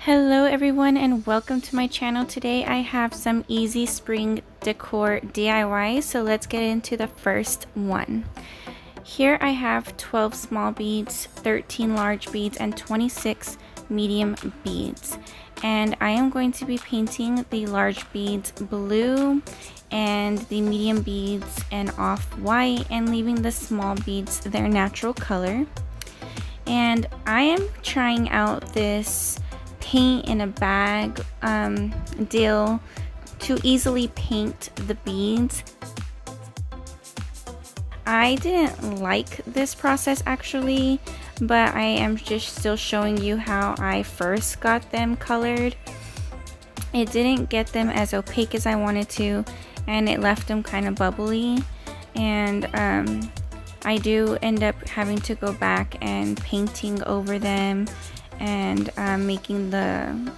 Hello everyone and welcome to my channel. Today I have some easy spring decor DIY, so let's get into the first one. Here I have 12 small beads, 13 large beads, and 26 medium beads. And I am going to be painting the large beads blue and the medium beads an off-white and leaving the small beads their natural color. And I am trying out this paint in a bag deal to easily paint the beads. I didn't like this process actually, but I am just still showing you how I first got them colored. It didn't get them as opaque as I wanted to, and it left them kind of bubbly, and I do end up having to go back and painting over them and making the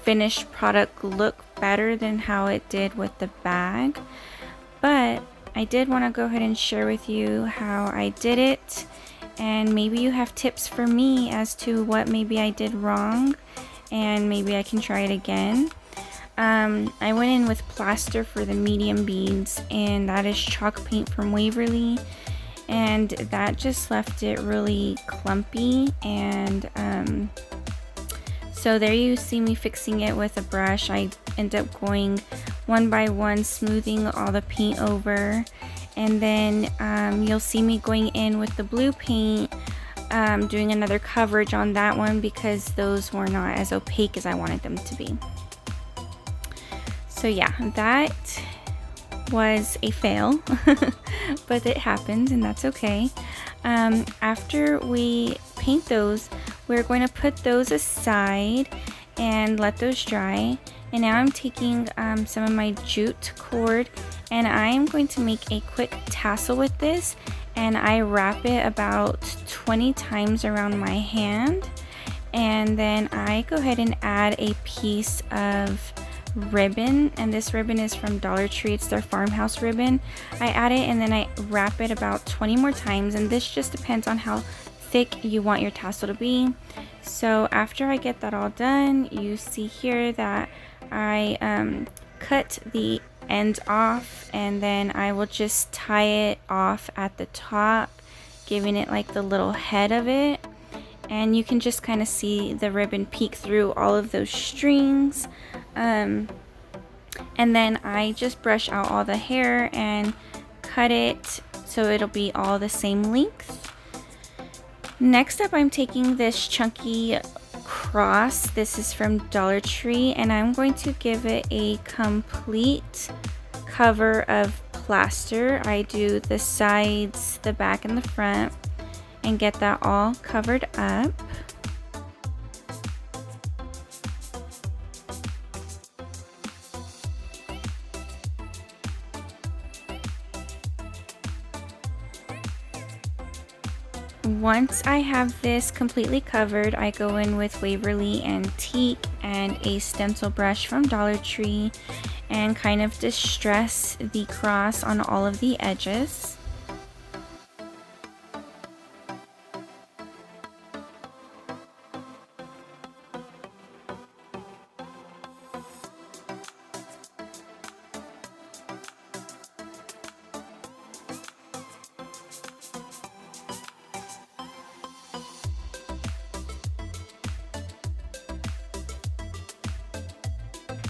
finished product look better than how it did with the bag. But I did want to go ahead and share with you how I did it, and maybe you have tips for me as to what maybe I did wrong and maybe I can try it again. I went in with plaster for the medium beads, and that is chalk paint from Waverly, and that just left it really clumpy. And so there you see me fixing it with a brush. I end up going one by one, smoothing all the paint over, and then you'll see me going in with the blue paint, doing another coverage on that one because those were not as opaque as I wanted them to be. So yeah, that was a fail, but it happened and that's okay. After we paint those, we're going to put those aside and let those dry. And now I'm taking some of my jute cord, and I am going to make a quick tassel with this, and I wrap it about 20 times around my hand, and then I go ahead and add a piece of ribbon, and this ribbon is from Dollar Tree. It's their farmhouse ribbon. I add it and then I wrap it about 20 more times, and this just depends on how thick you want your tassel to be. So after I get that all done, you see here that I cut the ends off, and then I will just tie it off at the top, giving it like the little head of it, and you can just kind of see the ribbon peek through all of those strings. And then I just brush out all the hair and cut it so it'll be all the same length. Next up, I'm taking this chunky cross. This is from Dollar Tree, and I'm going to give it a complete cover of plaster. I do the sides, the back, and the front, and get that all covered up. Once I have this completely covered, I go in with Waverly Antique and a stencil brush from Dollar Tree and kind of distress the cross on all of the edges.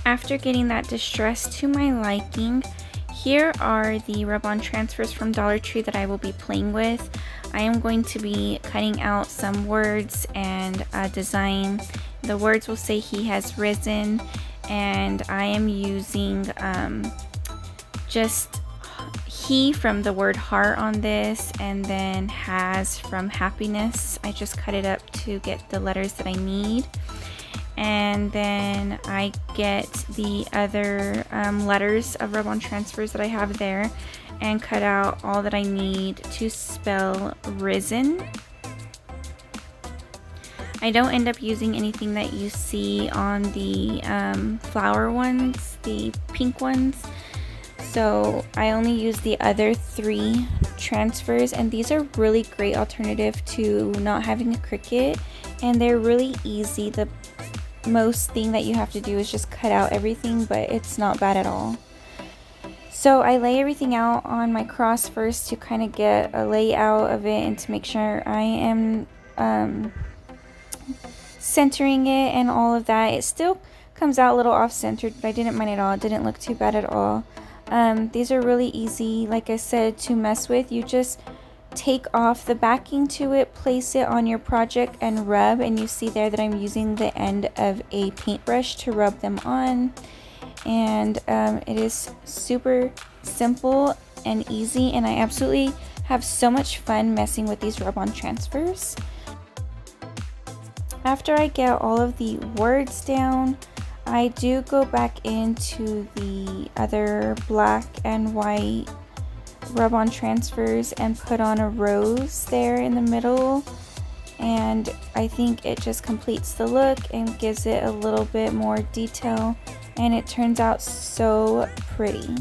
After getting that distressed to my liking, here are the rub-on transfers from Dollar Tree that I will be playing with. I am going to be cutting out some words and a design. The words will say "He has risen," and I am using just "he" from the word heart on this, and then "has" from happiness. I just cut it up to get the letters that I need. And then I get the other letters of rub-on transfers that I have there and cut out all that I need to spell risen. I don't end up using anything that you see on the flower ones, the pink ones. So I only use the other 3 transfers, and these are really great alternative to not having a Cricut, and they're really easy. The most thing that you have to do is just cut out everything, but it's not bad at all. So I lay everything out on my cross first to kind of get a layout of it and to make sure I am centering it and all of that. It still comes out a little off-centered, but I didn't mind at all. It didn't look too bad at all. These are really easy, like I said, to mess with. You just take off the backing to it, place it on your project and rub, and you see there that I'm using the end of a paintbrush to rub them on. And it is super simple and easy, and I absolutely have so much fun messing with these rub-on transfers. After I get all of the words down, I do go back into the other black and white rub-on transfers and put on a rose there in the middle, and I think it just completes the look and gives it a little bit more detail, and it turns out so pretty.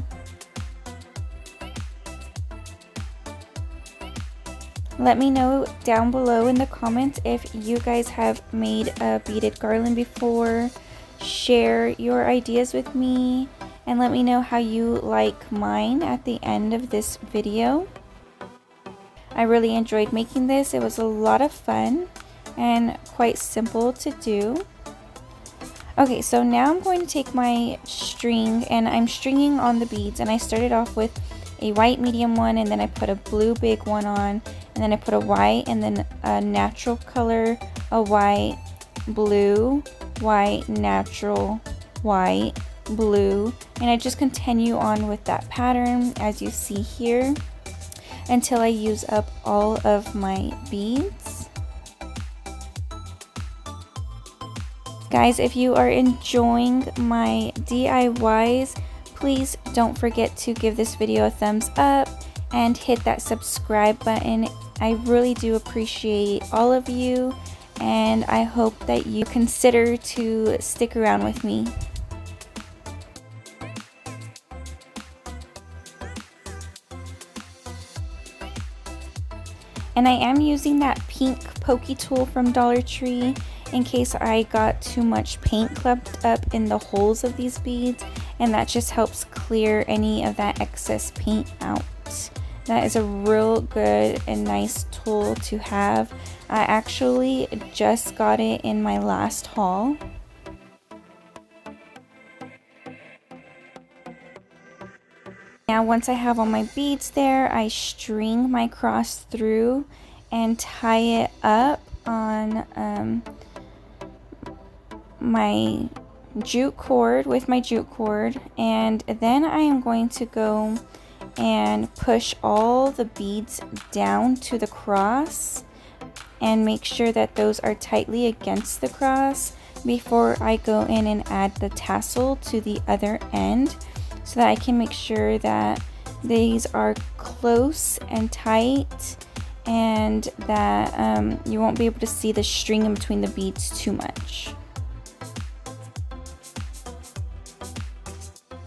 Let me know down below in the comments if you guys have made a beaded garland before. Share your ideas with me and let me know how you like mine at the end of this video. I really enjoyed making this. It was a lot of fun and quite simple to do. Okay, so now I'm going to take my string and I'm stringing on the beads, and I started off with a white medium one, and then I put a blue big one on, and then I put a white, and then a natural color, a white, blue, white, natural, white, blue, and I just continue on with that pattern as you see here until I use up all of my beads. Guys, if you are enjoying my DIYs, please don't forget to give this video a thumbs up and hit that subscribe button. I really do appreciate all of you, and I hope that you consider to stick around with me. And I am using that pink pokey tool from Dollar Tree in case I got too much paint clumped up in the holes of these beads, and that just helps clear any of that excess paint out. That is a real good and nice tool to have. I actually just got it in my last haul. Now once I have all my beads there, I string my cross through and tie it up on my jute cord with my jute cord, and then I am going to go and push all the beads down to the cross and make sure that those are tightly against the cross before I go in and add the tassel to the other end, so that I can make sure that these are close and tight, and that you won't be able to see the string in between the beads too much.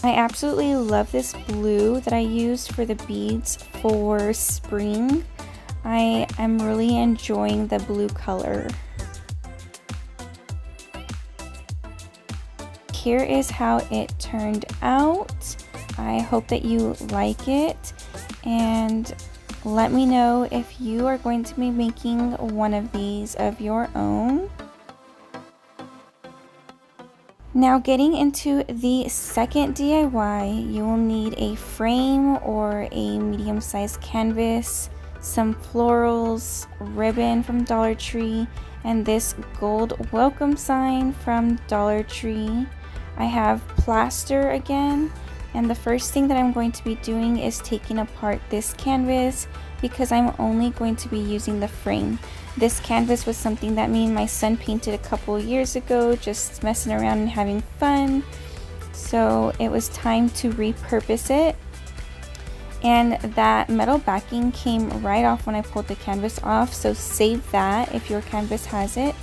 I absolutely love this blue that I used for the beads for spring. I am really enjoying the blue color. Here is how it turned out. I hope that you like it, and let me know if you are going to be making one of these of your own. Now getting into the second DIY, you will need a frame or a medium-sized canvas, some florals, ribbon from Dollar Tree, and this gold welcome sign from Dollar Tree. I have plaster again, and the first thing that I'm going to be doing is taking apart this canvas because I'm only going to be using the frame. This canvas was something that me and my son painted a couple years ago, just messing around and having fun. So it was time to repurpose it. And that metal backing came right off when I pulled the canvas off, so save that if your canvas has it.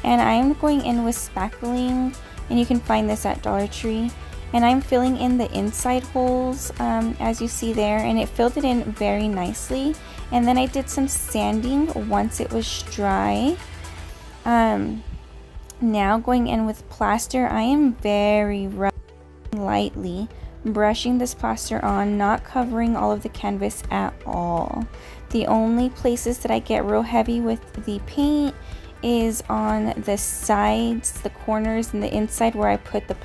And I'm going in with spackling, and you can find this at Dollar Tree. And I'm filling in the inside holes as you see there, and it filled it in very nicely. And then I did some sanding once it was dry. Now going in with plaster, I am very lightly brushing this plaster on, not covering all of the canvas at all. The only places that I get real heavy with the paint is on the sides, the corners, and the inside where I put the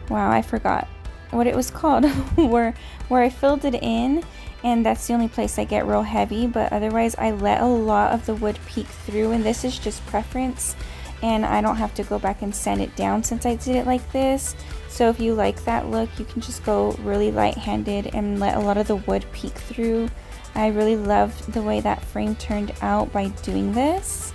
wow, I forgot what it was called where I filled it in, and that's the only place I get real heavy. But otherwise I let a lot of the wood peek through, and this is just preference, and I don't have to go back and sand it down since I did it like this. So if you like that look, you can just go really light-handed and let a lot of the wood peek through. I really loved the way that frame turned out by doing this.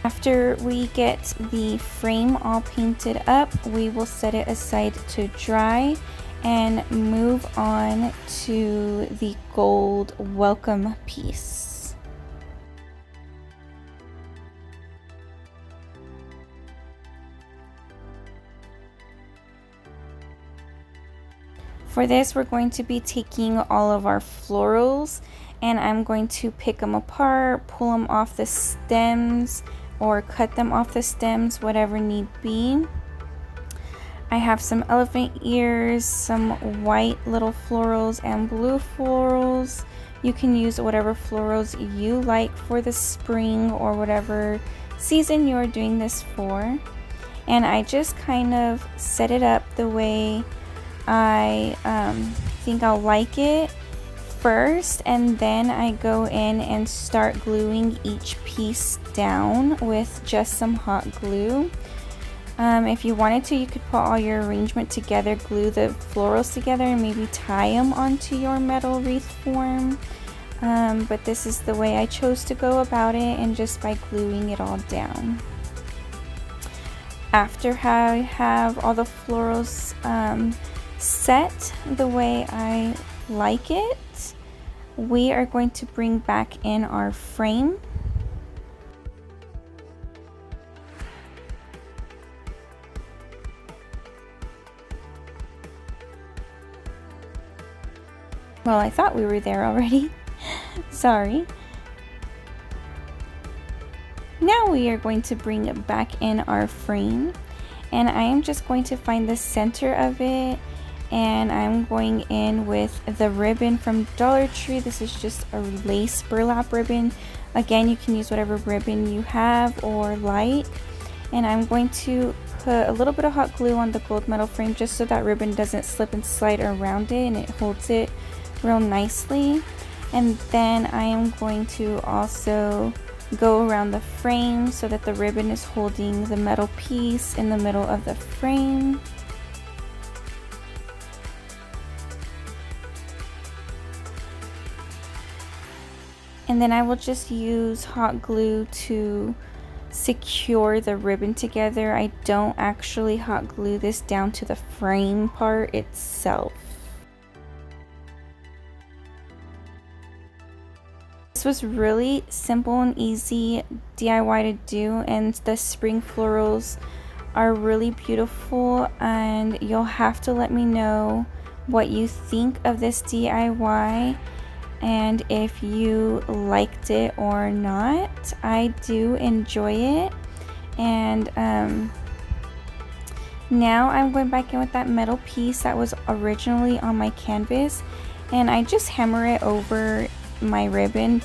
After we get the frame all painted up, we will set it aside to dry and move on to the gold welcome piece. For this, we're going to be taking all of our florals, and I'm going to pick them apart, pull them off the stems, or cut them off the stems, whatever need be. I have some elephant ears, some white little florals, and blue florals. You can use whatever florals you like for the spring or whatever season you're doing this for. And I just kind of set it up the way I think I'll like it first, and then I go in and start gluing each piece down with just some hot glue. If you wanted to, you could put all your arrangement together, glue the florals together, and maybe tie them onto your metal wreath form. But this is the way I chose to go about it, and just by gluing it all down. After I have all the florals set the way I like it, we are going to bring back in our frame. Well, I thought we were there already. Sorry. Now we are going to bring back in our frame, and I am just going to find the center of it, and I'm going in with the ribbon from Dollar Tree. This is just a lace burlap ribbon. Again, you can use whatever ribbon you have or like. And I'm going to put a little bit of hot glue on the gold metal frame just so that ribbon doesn't slip and slide around it, and it holds it real nicely. And then I am going to also go around the frame so that the ribbon is holding the metal piece in the middle of the frame. And then I will just use hot glue to secure the ribbon together. I don't actually hot glue this down to the frame part itself. This was really simple and easy DIY to do, and the spring florals are really beautiful, and you'll have to let me know what you think of this DIY and if you liked it or not. I do enjoy it. And now I'm going back in with that metal piece that was originally on my canvas, and I just hammer it over my ribbon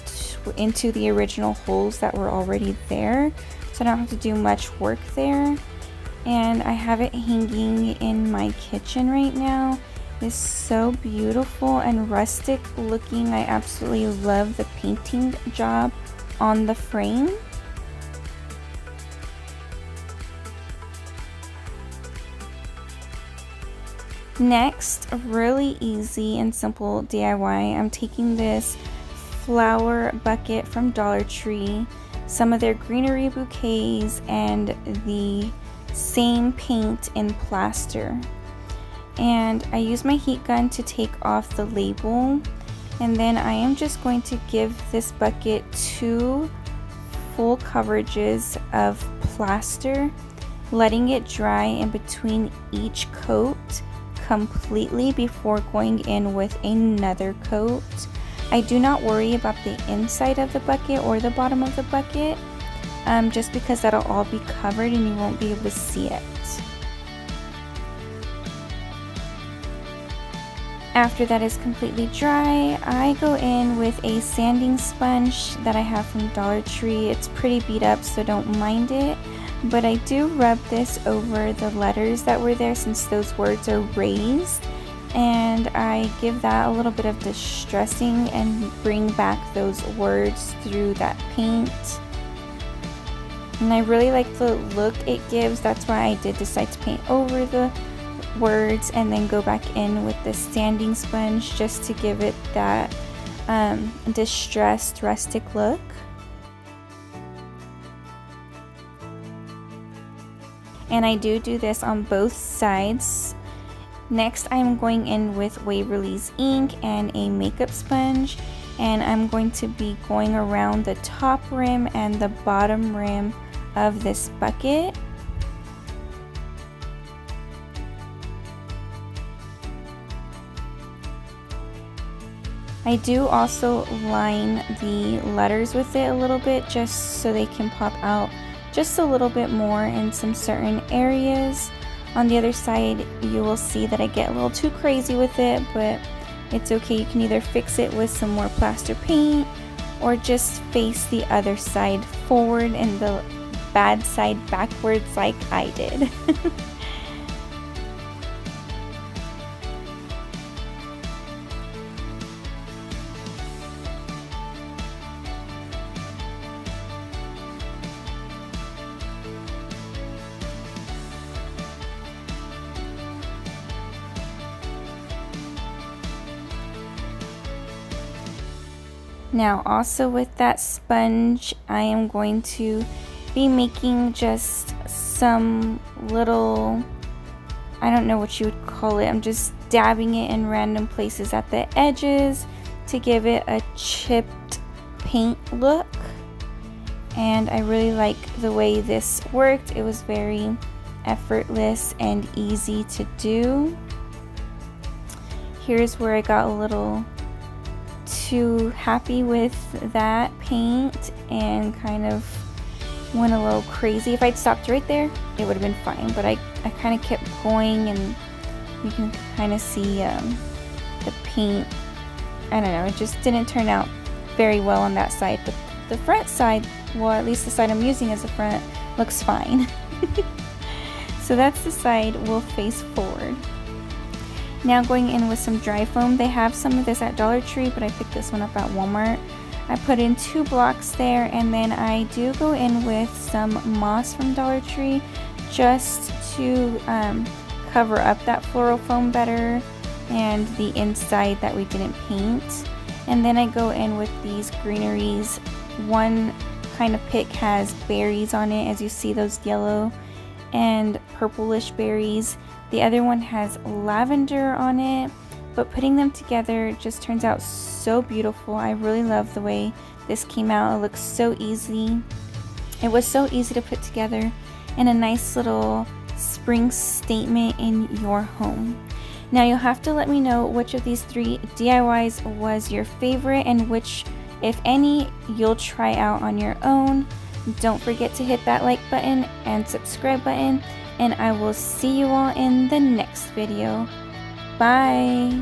into the original holes that were already there, so I don't have to do much work there. And I have it hanging in my kitchen right now. It's so beautiful and rustic looking. I absolutely love the painting job on the frame. Next, really easy and simple DIY. I'm taking this flower bucket from Dollar Tree, some of their greenery bouquets, and the same paint in plaster. And I use my heat gun to take off the label, and then I am just going to give this bucket 2 full coverages of plaster, letting it dry in between each coat, completely before going in with another coat. I do not worry about the inside of the bucket or the bottom of the bucket, just because that'll all be covered and you won't be able to see it. After that is completely dry, I go in with a sanding sponge that I have from Dollar Tree. It's pretty beat up, so don't mind it. But I do rub this over the letters that were there since those words are raised. And I give that a little bit of distressing and bring back those words through that paint. And I really like the look it gives. That's why I did decide to paint over the words and then go back in with the sanding sponge just to give it that distressed rustic look. And I do this on both sides. Next, I'm going in with Waverly's ink and a makeup sponge, and I'm going to be going around the top rim and the bottom rim of this bucket. I do also line the letters with it a little bit just so they can pop out just a little bit more in some certain areas. On the other side, you will see that I get a little too crazy with it, but it's okay. You can either fix it with some more plaster paint or just face the other side forward and the bad side backwards like I did. Now also with that sponge, I am going to be making just some little, I don't know what you would call it, I'm just dabbing it in random places at the edges to give it a chipped paint look. And I really like the way this worked. It was very effortless and easy to do. Here's where I got a little too happy with that paint and kind of went a little crazy. If I'd stopped right there, it would have been fine, but I kind of kept going, and you can kind of see the paint. I don't know, it just didn't turn out very well on that side, but the front side, well, at least the side I'm using as the front, looks fine. So that's the side we'll face forward. Now going in with some dry foam. They have some of this at Dollar Tree, but I picked this one up at Walmart. I put in 2 blocks there, and then I do go in with some moss from Dollar Tree just to cover up that floral foam better and the inside that we didn't paint. And then I go in with these greeneries. One kind of pick has berries on it, as you see, those yellow and purplish berries. The other one has lavender on it, but putting them together just turns out so beautiful. I really love the way this came out. It looks so easy. It was so easy to put together, and a nice little spring statement in your home. Now you'll have to let me know which of these 3 DIYs was your favorite and which, if any, you'll try out on your own. Don't forget to hit that like button and subscribe button, and I will see you all in the next video. Bye!